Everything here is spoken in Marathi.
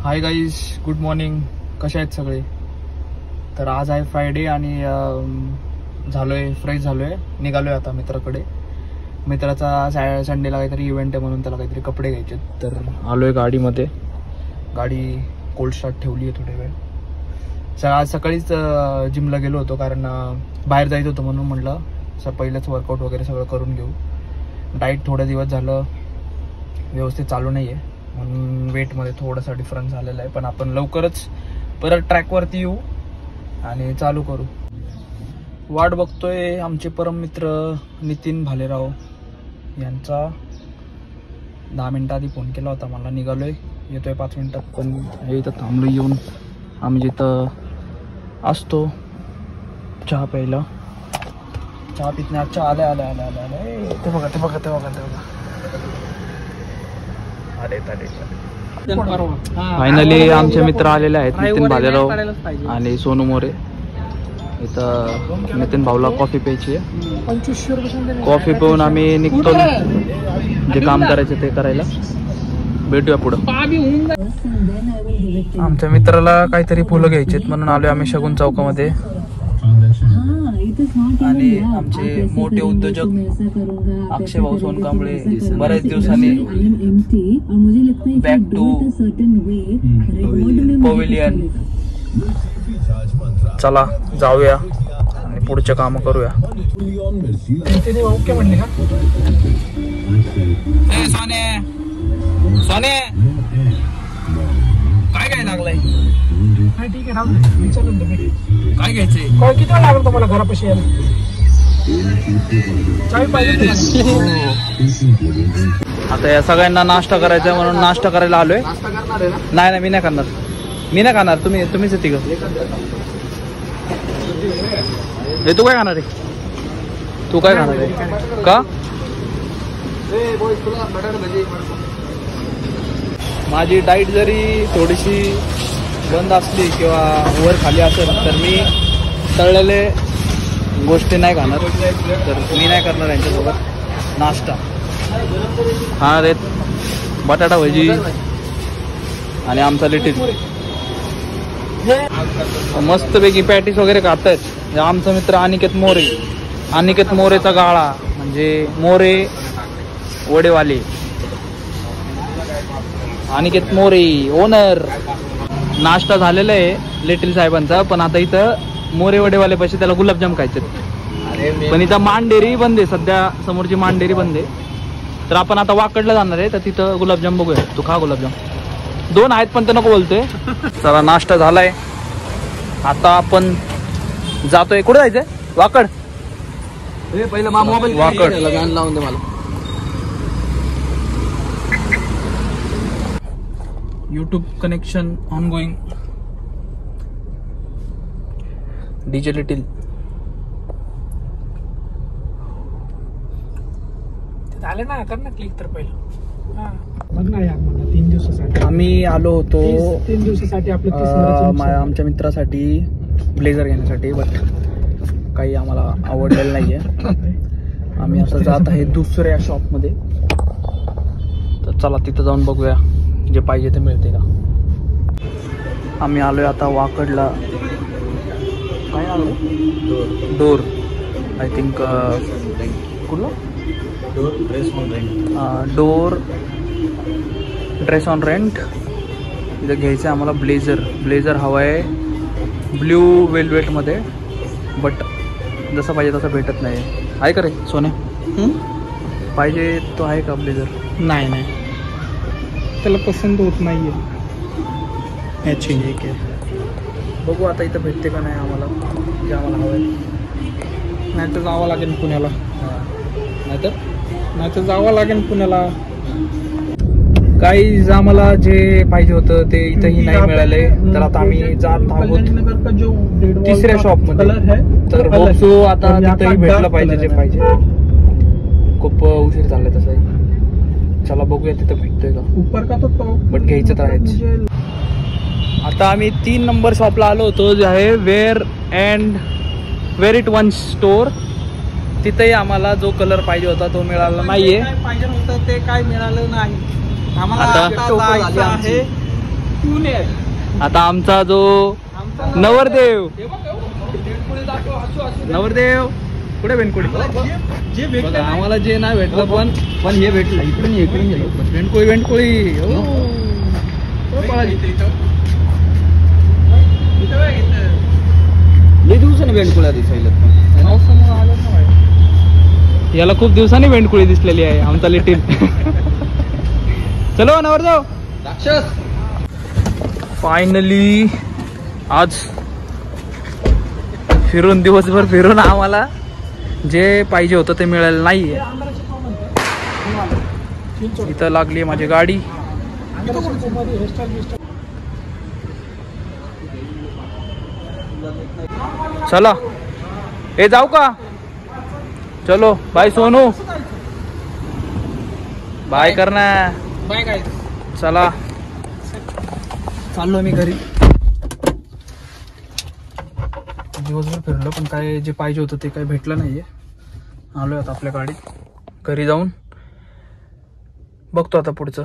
Hi guys, good morning. कशा आहेत सगळे? तर आज आहे फ्रायडे आणि झालोय फ्रेश झालोय, निघालोय आता मित्राकडे. मित्राचा संडेला काहीतरी इव्हेंट आहे म्हणून त्याला काहीतरी कपडे घ्यायचे. तर आलोय गाडीमध्ये. गाडी कोल्ड स्टार्ट ठेवली आहे थोडे वेळ. आज सकाळीच जिमला गेलो होतो कारण बाहेर जायचं होतं म्हणून म्हटलं पहिलंच वर्कआउट वगैरे सगळं करून घेऊ. डाईट थोडे दिवस झालं व्यवस्थित चालू नाही आहे म्हणून वेटमध्ये थोडासा डिफरन्स झालेला आहे. पण आपण लवकरच परत ट्रॅकवरती येऊ आणि चालू करू. वाट बघतोय आमचे परम मित्र नितीन भालेराव यांचा. 10 मिनिटं आधी फोन केला होता मला. निघालोय, येतोय 5 मिनिटात. पण हे इथं थांबलो येऊन. आम्ही जिथं असतो चहा प्यायला, चहा पित नाही. चहा आले आले आले आले आले ते बघा ते बघा ते बघा ते बघा. फायनली आमचे मित्र आलेले आहेत, नितीन भालेराव आणि सोनू मोरे. इथं नितीन भाऊला कॉफी प्यायची आहे. कॉफी पिऊन आम्ही निघतो, जे काम करायचं ते करायला. भेटूया पुढं. आमच्या मित्राला काहीतरी फुलं घ्यायची म्हणून आलोय आम्ही शगुन चौकामध्ये. आणि आमचे मोठे उद्योजक अक्षय भाऊ सोनकांबळे बऱ्याच दिवसांनी बॅक टू पवेलियन. चला जाऊया आणि पुढचे काम करूया. ओके म्हणले का सोने? सोने काय काय लागलंय? ठीक आहे, विचारून तुम्ही काय घ्यायचंय? काय किती वेळ लागेल तुम्हाला घरापाशी यायला? आता या सगळ्यांना नाश्ता करायचा म्हणून नाश्ता करायला आलोय. नाही नाही, मी नाही करणार. मी नाही खाणार. तुम्हीच येते का? तू काय खाणार आहे? तू काय खाणार आहे का? माझी डाईट जरी थोडीशी बंद असली किंवा वर खाली असेल तर मी तळलेले गोष्टी नाही खाणार. तर मी नाही करणार यांच्यासोबत नाश्ता. हा रे, बटाटा भजी आणि आमचा लिटिल. मस्तपैकी पॅटीस वगैरे खातायत आमचा मित्र अनिकेत मोरे. अनिकेत मोरेचा गाळा म्हणजे मोरे वडेवाले. अनिकेत मोरे ओनर. नाश्ता झालेला आहे लिटिल साहेबांचा, पण आता इथं मोरे वडेवाले पाशी त्याला गुलाबजाम खायचे. पण इथं मांडेरी बंद आहे सध्या, समोरची मांडेरी बंद आहे. तर आपण आता वाकडला जाणार आहे, तर तिथं गुलाबजाम बघूया. तू खा गुलाबजाम. 2 आहेत पण ते नको बोलतोय. चला नाश्ता झालाय, आता आपण जातोय. कुठे जायचंय? वाकड. पहिलं मोबाईल वाकड लावून दे मला. YouTube connection on going. DJ little. आले ना, कर ना क्लिक तर पहिलं. बघ ना यार, 3 दिवसासाठी आम्ही आलो होतो. 3 दिवसासाठी आमच्या मित्रासाठी ब्लेझर घेण्यासाठी. बट काही आम्हाला आवडलेलं नाहीये. आम्ही आता जात आहे दुसऱ्या शॉपमध्ये. तर चला तिथं जाऊन बघूया जे पाहिजे ते मिळते का. आम्ही आलोय आता वाकडला. काय आलो? Door I think. कुठलं? Door dress on rent. इथं घ्यायचं आम्हाला ब्लेझर. ब्लेझर हवा आहे ब्ल्यू वेल्वेटमध्ये. बट जसं पाहिजे तसं भेटत नाही. आहे का रे सोने? पाहिजे तो आहे का ब्लेझर? नाही नाही, त्याला पसंत होत नाही आहे याची. ठीक आहे, बघू आता इथं भेटते का नाही आम्हाला जे आम्हाला हवं आहे. नाही तर जावं लागेल पुण्याला. नाही तर जावं लागेल पुण्याला. काही आम्हाला जे पाहिजे होतं ते इथंही नाही मिळाले. तर आता आम्ही जात आहोत तिसऱ्या शॉपमध्ये. तर बघतो आता तिथंही भेटलं पाहिजे जे पाहिजे. खूप उशीर झालाय तसंही. चला बघूया तिथं भेटतोय का. बट घ्यायचं तर आहेच. आता आम्ही 3 नंबर शॉपला आलो होतो, जे आहे वेअर इट वन स्टोर. तिथेही आम्हाला जो कलर पाहिजे होता तो मिळाला नाहीये. पाहिजे होतं ते काय मिळालं नाही आम्हाला. आता आहे आता आमचा जो नवरदेव कुठे बेनकुळी बघा, आम्हाला जे नाही भेटलं पण हे भेटलं. इकडून बेनकुळी दिवसाने बेंडकुळा दिसायला याला खूप दिवसांनी बेंडकुळी दिसलेली आहे आमचा लिटिल. चलो नवरदेव. राक्षस फायनली आज फिरून दिवसभर फिरून आम्हाला जे पाहिजे होतं ते मिळालं नाहीये. इथं लागली माझी गाडी. चला ए जाऊ का. चलो बाय सोनू. बाय करना. बाय काय. चला चाललो मी घरी. दिवसभर फिरलो पण काय जे पाहिजे होतं ते काही भेटलं नाहीये. आलोय आता आपल्या गाडीत. घरी जाऊन बघतो आता पुढचं.